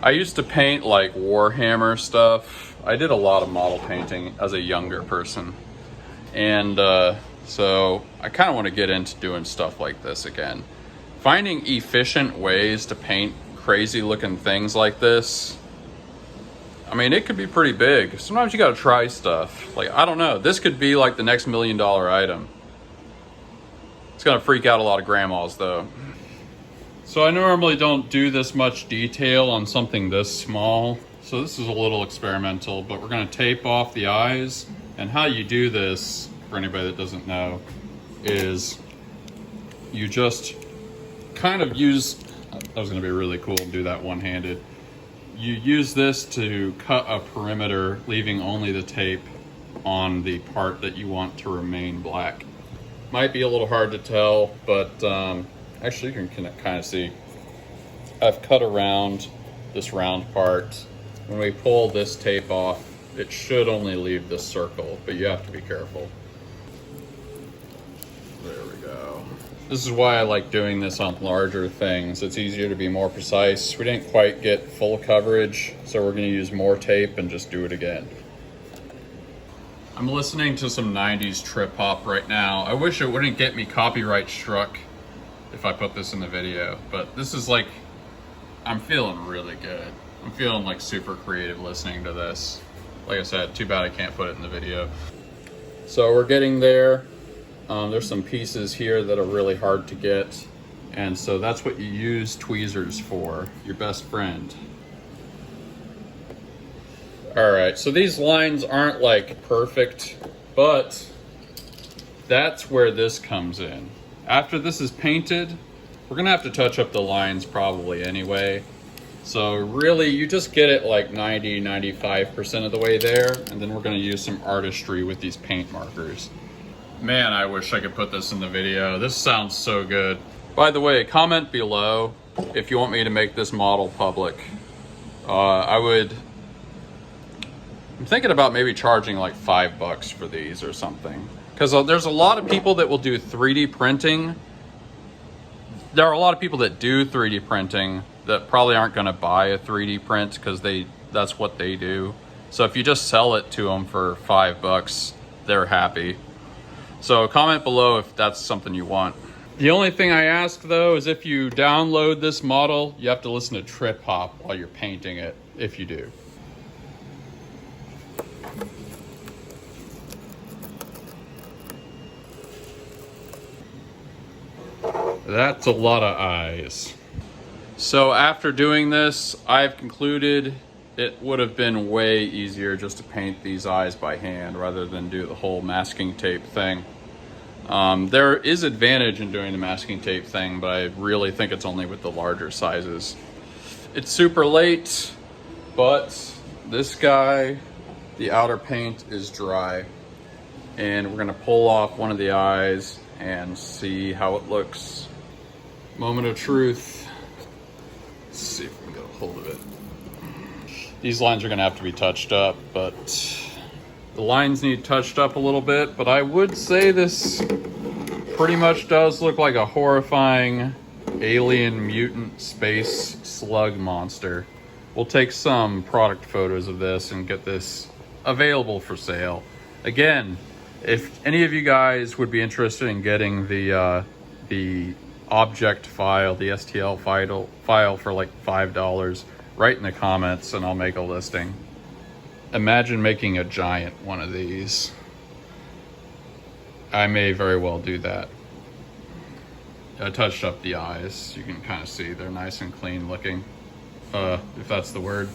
I used to paint like Warhammer stuff. I did a lot of model painting as a younger person. And so I kind of want to get into doing stuff like this again. Finding efficient ways to paint crazy looking things like this, I mean, it could be pretty big. Sometimes you got to try stuff. Like, I don't know. This could be like the next $1 million item. It's going to freak out a lot of grandmas though. So I normally don't do this much detail on something this small. So this is a little experimental, but we're going to tape off the eyes. And how you do this, for anybody that doesn't know, is you just kind of use, that was going to be really cool to do that one-handed. You use this to cut a perimeter, leaving only the tape on the part that you want to remain black. Might be a little hard to tell, but actually you can kind of see. I've cut around this round part. When we pull this tape off, it should only leave this circle, but you have to be careful. There we go. This is why I like doing this on larger things. It's easier to be more precise. We didn't quite get full coverage, so we're gonna use more tape and just do it again. I'm listening to some 90s trip hop right now. I wish it wouldn't get me copyright struck if I put this in the video, but this is like, I'm feeling really good. I'm feeling like super creative listening to this. Like I said, too bad I can't put it in the video. So we're getting there. There's some pieces here that are really hard to get. And so that's what you use tweezers for, your best friend. All right, so these lines aren't like perfect, but that's where this comes in. After this is painted, we're gonna have to touch up the lines probably anyway. So really, you just get it like 90–95% of the way there, and then we're gonna use some artistry with these paint markers. Man, I wish I could put this in the video. This sounds so good. By the way, comment below if you want me to make this model public. I'm thinking about maybe charging like $5 for these or something. Because there's a lot of people that will do 3D printing. There are a lot of people that do 3D printing that probably aren't going to buy a 3D print because that's what they do. So if you just sell it to them for $5, they're happy. So comment below if that's something you want. The only thing I ask though is if you download this model, you have to listen to trip hop while you're painting it, if you do. That's a lot of eyes. So after doing this, I've concluded it would have been way easier just to paint these eyes by hand rather than do the whole masking tape thing. There is advantage in doing the masking tape thing, but I really think it's only with the larger sizes. It's super late, but this guy, the outer paint is dry. And we're gonna pull off one of the eyes and see how it looks. Moment of truth. Let's see if we can get a hold of it. These lines are gonna have to be touched up, but the lines need touched up a little bit, but I would say this pretty much does look like a horrifying alien mutant space slug monster. We'll take some product photos of this and get this available for sale. Again, if any of you guys would be interested in getting the object file, the STL file for like $5, write in the comments and I'll make a listing. Imagine making a giant one of these. I may very well do that. I touched up the eyes. You can kind of see they're nice and clean looking, if that's the word.